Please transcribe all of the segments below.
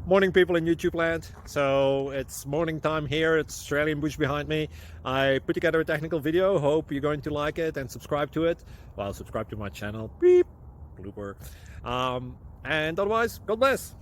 Morning, people in YouTube land. So it's morning time here. It's Australian bush behind me. I put together a technical video. Hope you're going to like it and subscribe to it. Well, subscribe to my channel. Beep. Blooper. And otherwise, God bless.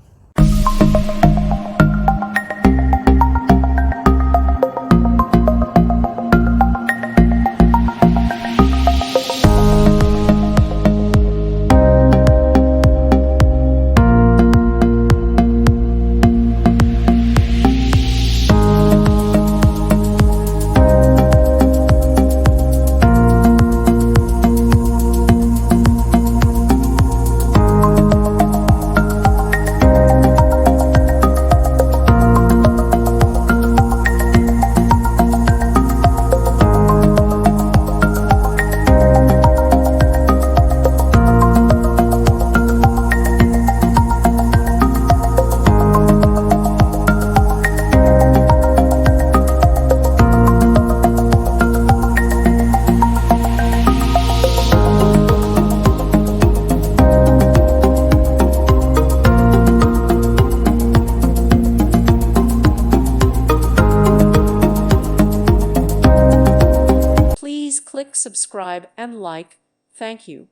Please click subscribe and like. Thank you.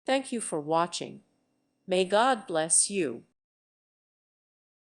Thank you for watching. May God bless you.